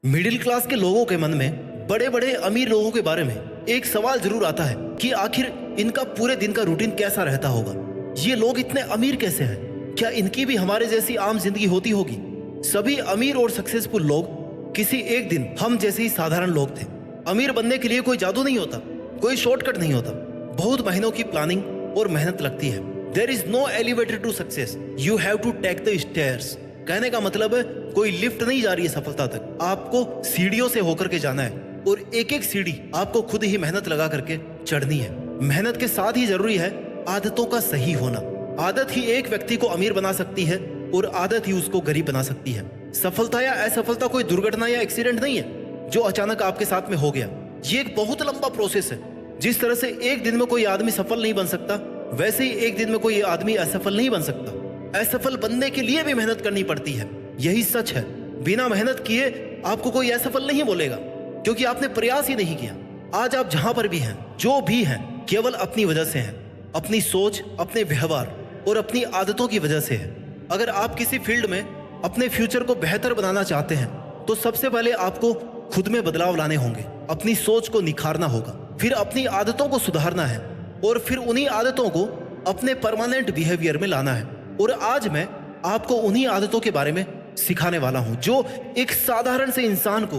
Middle class के लोगों के मन में बड़े बड़े अमीर लोगों के बारे में एक सवाल जरूर आता है कि आखिर इनका पूरे दिन का रूटीन कैसा रहता होगा। ये लोग इतने अमीर कैसे हैं? क्या इनकी भी हमारे जैसी आम जिंदगी होती होगी? सभी अमीर और सक्सेसफुल लोग किसी एक दिन हम जैसे ही साधारण लोग थे। अमीर बनने के लिए कोई जादू नहीं होता, कोई शॉर्टकट नहीं होता। बहुत महीनों की प्लानिंग और मेहनत लगती है। There is no elevator to success, you have to take the stairs. कहने का मतलब है कोई लिफ्ट नहीं जा रही है सफलता तक, आपको सीढ़ियों से होकर के जाना है और एक एक सीढ़ी आपको खुद ही मेहनत लगा करके चढ़नी है। मेहनत के साथ ही जरूरी है आदतों का सही होना। आदत ही एक व्यक्ति को अमीर बना सकती है और आदत ही उसको गरीब बना सकती है। सफलता या असफलता कोई दुर्घटना या एक्सीडेंट नहीं है जो अचानक आपके साथ में हो गया। ये एक बहुत लंबा प्रोसेस है। जिस तरह से एक दिन में कोई आदमी सफल नहीं बन सकता, वैसे ही एक दिन में कोई आदमी असफल नहीं बन सकता। असफल बनने के लिए भी मेहनत करनी पड़ती है, यही सच है। बिना मेहनत किए आपको कोई असफल नहीं बोलेगा, क्योंकि आपने प्रयास ही नहीं किया। आज आप जहां पर भी हैं, जो भी हैं, केवल अपनी वजह से हैं। अपनी सोच, अपने व्यवहार और अपनी आदतों की वजह से है। अगर आप किसी फील्ड में अपने फ्यूचर को बेहतर बनाना चाहते हैं तो सबसे पहले आपको खुद में बदलाव लाने होंगे। अपनी सोच को निखारना होगा, फिर अपनी आदतों को सुधारना है और फिर उन्हीं आदतों को अपने परमानेंट बिहेवियर में लाना है। और आज मैं आपको उन्हीं आदतों के बारे में सिखाने वाला हूं जो एक साधारण से इंसान को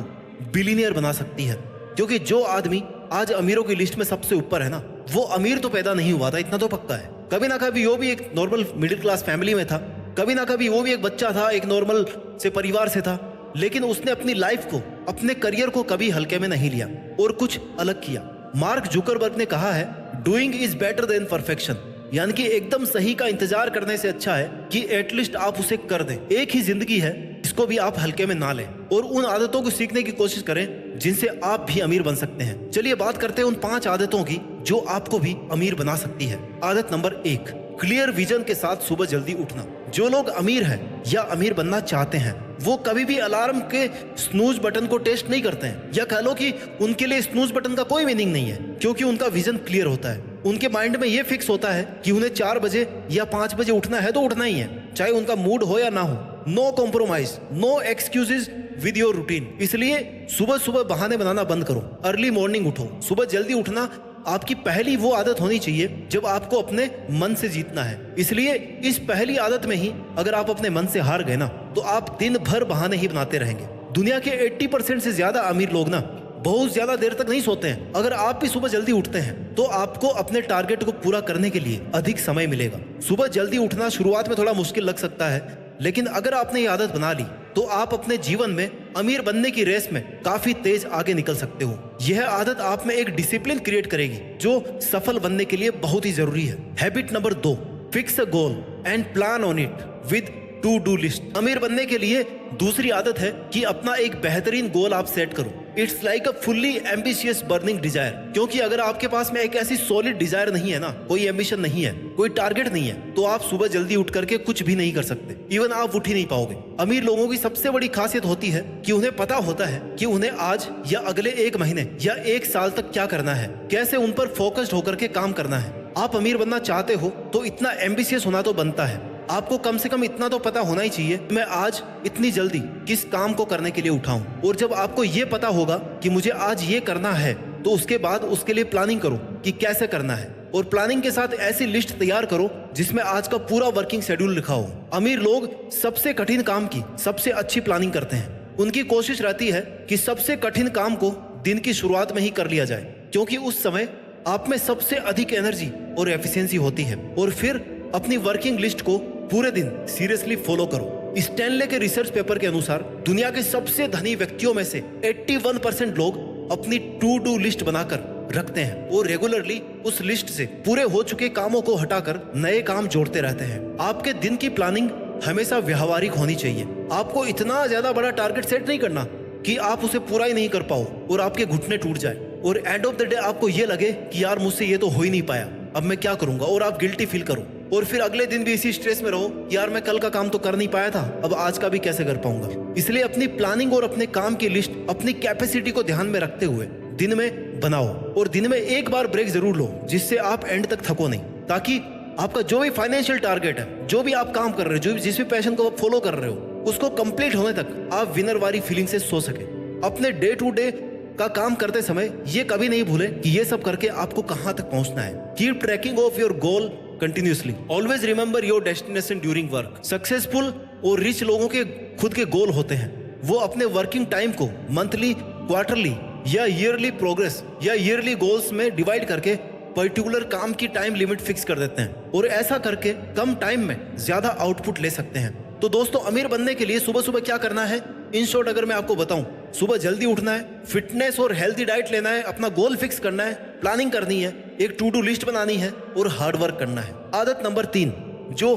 बिलियनियर बना सकती है। क्योंकि जो आदमी आज अमीरों की लिस्ट में सबसे ऊपर है ना, वो अमीर तो पैदा नहीं हुआ था, इतना तो पक्का है। कभी ना कभी वो भी एक नॉर्मल मिडिल क्लास फैमिली में था, कभी ना कभी वो भी एक बच्चा था, एक नॉर्मल से परिवार से था, लेकिन उसने अपनी लाइफ को, अपने करियर को कभी हल्के में नहीं लिया और कुछ अलग किया। मार्क जुकरबर्ग ने कहा है, doing is better than perfection. यानी कि एकदम सही का इंतजार करने से अच्छा है कि एटलीस्ट आप उसे कर दें। एक ही जिंदगी है, इसको भी आप हल्के में ना लें और उन आदतों को सीखने की कोशिश करें जिनसे आप भी अमीर बन सकते हैं। चलिए बात करते हैं उन 5 आदतों की जो आपको भी अमीर बना सकती है। आदत नंबर 1, क्लियर विजन के साथ सुबह जल्दी उठना। जो लोग अमीर हैं या अमीर बनना चाहते हैं, वो कभी भी अलार्म के स्नूज बटन को टेस्ट नहीं करते हैं, या कह लो कि उनके लिए स्नूज बटन का कोई मीनिंग नहीं है, क्योंकि उनका विजन क्लियर होता है। उनके माइंड में ये फिक्स होता है कि उन्हें 4 बजे या 5 बजे उठना है तो उठना ही है, चाहे उनका मूड हो या ना हो। No compromise, no excuses with your routine. इसलिए सुबह सुबह बहाने बनाना बंद करो, अर्ली मॉर्निंग उठो। सुबह जल्दी उठना आपकी पहली वो आदत होनी चाहिए जब आपको अपने मन से जीतना है। इसलिए इस पहली आदत में ही अगर आप अपने मन से हार गए ना, तो आप दिन भर बहाने ही बनाते रहेंगे। दुनिया के 80% से ज्यादा अमीर लोग ना बहुत ज्यादा देर तक नहीं सोते हैं। अगर आप भी सुबह जल्दी उठते हैं तो आपको अपने टारगेट को पूरा करने के लिए अधिक समय मिलेगा। सुबह जल्दी उठना शुरुआत में थोड़ा मुश्किल लग सकता है, लेकिन अगर आपने ये आदत बना ली तो आप अपने जीवन में अमीर बनने की रेस में काफी तेज आगे निकल सकते हो। यह आदत आप में एक डिसिप्लिन क्रिएट करेगी जो सफल बनने के लिए बहुत ही जरूरी है। Habit number 2, fix a goal and plan on it with two do list. अमीर बनने के लिए दूसरी आदत है कि अपना एक बेहतरीन गोल आप सेट करो। It's like a fully ambitious burning desire. क्योंकि अगर आपके पास में एक ऐसी सॉलिड डिजायर नहीं है ना, कोई एम्बिशन नहीं है, कोई टारगेट नहीं है, तो आप सुबह जल्दी उठ करके कुछ भी नहीं कर सकते। इवन आप उठ ही नहीं पाओगे। अमीर लोगों की सबसे बड़ी खासियत होती है कि उन्हें पता होता है कि उन्हें आज या अगले 1 महीने या 1 साल तक क्या करना है, कैसे उन पर फोकस्ड होकर के काम करना है। आप अमीर बनना चाहते हो तो इतना एम्बिशियस होना तो बनता है। आपको कम से कम इतना तो पता होना ही चाहिए कि मैं आज इतनी जल्दी किस काम को करने के लिए उठाऊं। और जब आपको ये पता होगा कि मुझे आज ये करना है, तो उसके बाद उसके लिए प्लानिंग करो कि कैसे करना है। और प्लानिंग के साथ ऐसी लिस्ट तैयार करो जिसमें आज का पूरा वर्किंग शेड्यूल लिखा हो। अमीर लोग सबसे कठिन काम की सबसे अच्छी प्लानिंग करते हैं। उनकी कोशिश रहती है कि सबसे कठिन काम को दिन की शुरुआत में ही कर लिया जाए, क्योंकि उस समय आप में सबसे अधिक एनर्जी और एफिशिएंसी होती है। और फिर अपनी वर्किंग लिस्ट को पूरे दिन सीरियसली फॉलो करो। स्टैनले के रिसर्च पेपर के अनुसार दुनिया के सबसे धनी व्यक्तियों में से 81% लोग अपनी टू डू लिस्ट बनाकर रखते हैं और रेगुलरली उस लिस्ट से पूरे हो चुके कामों को हटाकर नए काम जोड़ते रहते हैं। आपके दिन की प्लानिंग हमेशा व्यावहारिक होनी चाहिए। आपको इतना ज्यादा बड़ा टारगेट सेट नहीं करना कि आप उसे पूरा ही नहीं कर पाओ और आपके घुटने टूट जाए और एंड ऑफ द डे आपको ये लगे कि यार मुझसे ये तो हो ही नहीं पाया, अब मैं क्या करूंगा, और आप गिल्टी फील करो। और फिर अगले दिन भी इसी स्ट्रेस में रहो, यार मैं कल का काम तो कर नहीं पाया था, अब आज का भी कैसे कर पाऊंगा। इसलिए अपनी प्लानिंग और अपने काम की लिस्ट अपनी कैपेसिटी को ध्यान में रखते हुए दिन में बनाओ और दिन में एक बार ब्रेक जरूर लो, जिससे आप एंड तक थको नहीं, ताकि आपका जो भी फाइनेंशियल टारगेट है, जो भी आप काम कर रहे हो, जो जिस भी पैशन को आप फॉलो कर रहे हो, उसको कंप्लीट होने तक आप विनर वाली फीलिंग से सो सके। अपने डे टू डे का काम करते समय ये कभी नहीं भूले कि ये सब करके आपको कहां तक पहुंचना है। Keep tracking of your goal continuously. Always remember your destination during work. Successful और रिच लोगों के खुद के गोल होते हैं। वो अपने वर्किंग टाइम को मंथली, क्वार्टरली या ईयरली प्रोग्रेस या ईयरली गोल्स में डिवाइड करके पर्टिकुलर काम की टाइम लिमिट फिक्स कर देते हैं और ऐसा करके कम टाइम में ज्यादा आउटपुट ले सकते हैं। तो दोस्तों, अमीर बनने के लिए सुबह सुबह क्या करना है, इन शॉर्ट अगर मैं आपको बताऊं, सुबह जल्दी उठना है, फिटनेस और हेल्दी डाइट लेना है, अपना गोल फिक्स करना है, प्लानिंग करनी है, एक टू डू लिस्ट बनानी है और हार्ड वर्क करना है। आदत नंबर 3 जो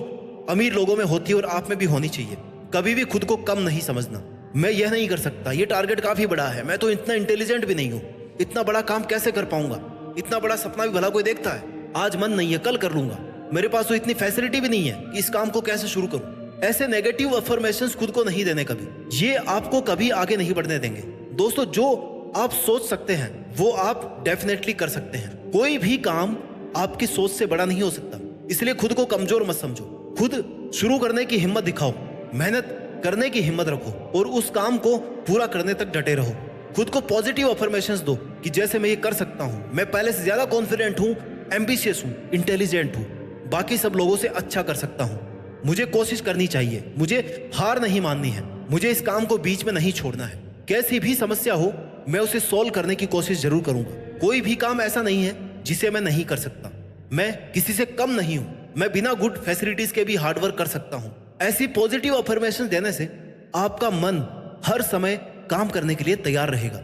अमीर लोगों में होती है और आप में भी होनी चाहिए, कभी भी खुद को कम नहीं समझना। मैं यह नहीं कर सकता, ये टारगेट काफी बड़ा है, मैं तो इतना इंटेलिजेंट भी नहीं हूँ, इतना बड़ा काम कैसे कर पाऊंगा, इतना बड़ा सपना भी भला कोई देखता है, आज मन नहीं है कल कर लूंगा, मेरे पास तो इतनी फैसिलिटी भी नहीं है कि इस काम को कैसे शुरू करूं। ऐसे नेगेटिव अफर्मेशंस खुद को नहीं देने कभी, ये आपको कभी आगे नहीं बढ़ने देंगे। दोस्तों, जो आप सोच सकते हैं वो आप डेफिनेटली कर सकते हैं। कोई भी काम आपकी सोच से बड़ा नहीं हो सकता, इसलिए खुद को कमजोर मत समझो। खुद शुरू करने की हिम्मत दिखाओ, मेहनत करने की हिम्मत रखो और उस काम को पूरा करने तक डटे रहो। खुद को पॉजिटिव अफर्मेशंस दो कि जैसे मैं ये कर सकता हूँ, मैं पहले से ज्यादा कॉन्फिडेंट हूँ, एम्बिशियस हूँ, इंटेलिजेंट हूँ, बाकी सब लोगों से अच्छा कर सकता हूँ, मुझे कोशिश करनी चाहिए, मुझे हार नहीं माननी है, मुझे इस काम को बीच में नहीं छोड़ना है। कैसी भी समस्या हो मैं उसे सॉल्व करने की कोशिश जरूर करूंगा। कोई भी काम ऐसा नहीं है जिसे मैं नहीं कर सकता, मैं किसी से कम नहीं हूं, मैं बिना गुड फैसिलिटीज के भी हार्ड वर्क कर सकता हूं। ऐसी पॉजिटिव अफर्मेशन देने से आपका मन हर समय काम करने के लिए तैयार रहेगा,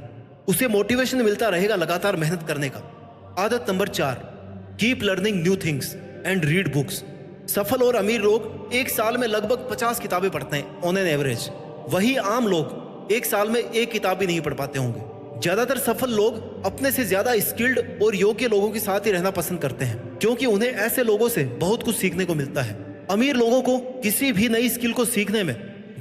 उसे मोटिवेशन मिलता रहेगा लगातार मेहनत करने का। आदत number 4 keep learning new things and read books. सफल और अमीर लोग एक साल में लगभग 50 किताबें पढ़ते हैं ऑन एन एवरेज। वही आम लोग एक साल में एक किताब भी नहीं पढ़ पाते होंगे। ज्यादातर सफल लोग अपने से ज्यादा स्किल्ड और योग्य लोगों के साथ ही रहना पसंद करते हैं, क्योंकि उन्हें ऐसे लोगों से बहुत कुछ सीखने को मिलता है। अमीर लोगों को किसी भी नई स्किल को सीखने में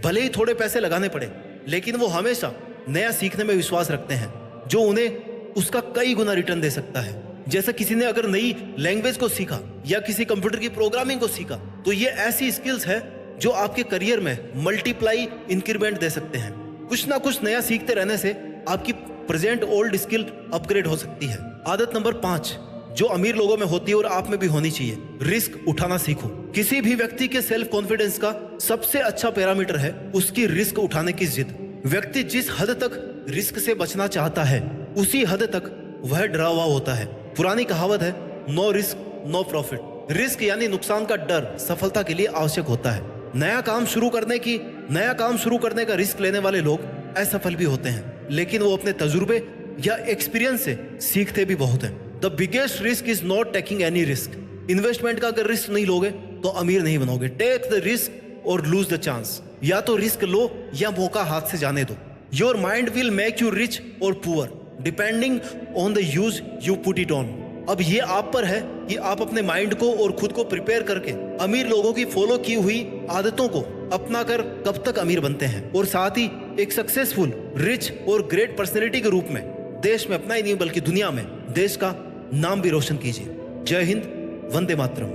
भले ही थोड़े पैसे लगाने पड़े, लेकिन वो हमेशा नया सीखने में विश्वास रखते हैं जो उन्हें उसका कई गुना रिटर्न दे सकता है। जैसे किसी ने अगर नई लैंग्वेज को सीखा या किसी कंप्यूटर की प्रोग्रामिंग को सीखा, तो ये ऐसी स्किल्स है जो आपके करियर में मल्टीप्लाई इंक्रीमेंट दे सकते हैं। कुछ ना कुछ नया सीखते रहने से आपकी प्रेजेंट ओल्ड स्किल अपग्रेड हो सकती है। आदत नंबर 5 जो अमीर लोगों में होती है और आप में भी होनी चाहिए, रिस्क उठाना सीखो। किसी भी व्यक्ति के सेल्फ कॉन्फिडेंस का सबसे अच्छा पैरामीटर है उसकी रिस्क उठाने की जिद। व्यक्ति जिस हद तक रिस्क से बचना चाहता है उसी हद तक वह डरा हुआ होता है। पुरानी कहावत है, no risk no profit. Risk यानी नुकसान का डर सफलता के लिए आवश्यक होता है। नया काम शुरू करने का रिस्क लेने वाले लोग असफल भी होते हैं, लेकिन वो अपने तजुर्बे या एक्सपीरियंस से सीखते भी बहुत हैं। The biggest risk is not taking any risk. Investment का अगर रिस्क नहीं लोगे तो अमीर नहीं बनोगे। टेक द रिस्क और लूज द चांस। या तो रिस्क लो या मौका हाथ से जाने दो। Your mind will make you rich और poor depending on the use you put it on. अब ये आप पर है कि आप अपने माइंड को और खुद को प्रिपेयर करके अमीर लोगों की फॉलो की हुई आदतों को अपना कर कब तक अमीर बनते हैं, और साथ ही एक सक्सेसफुल, रिच और ग्रेट पर्सनैलिटी के रूप में देश में अपना ही नहीं बल्कि दुनिया में देश का नाम भी रोशन कीजिए। जय हिंद, वंदे मातरम।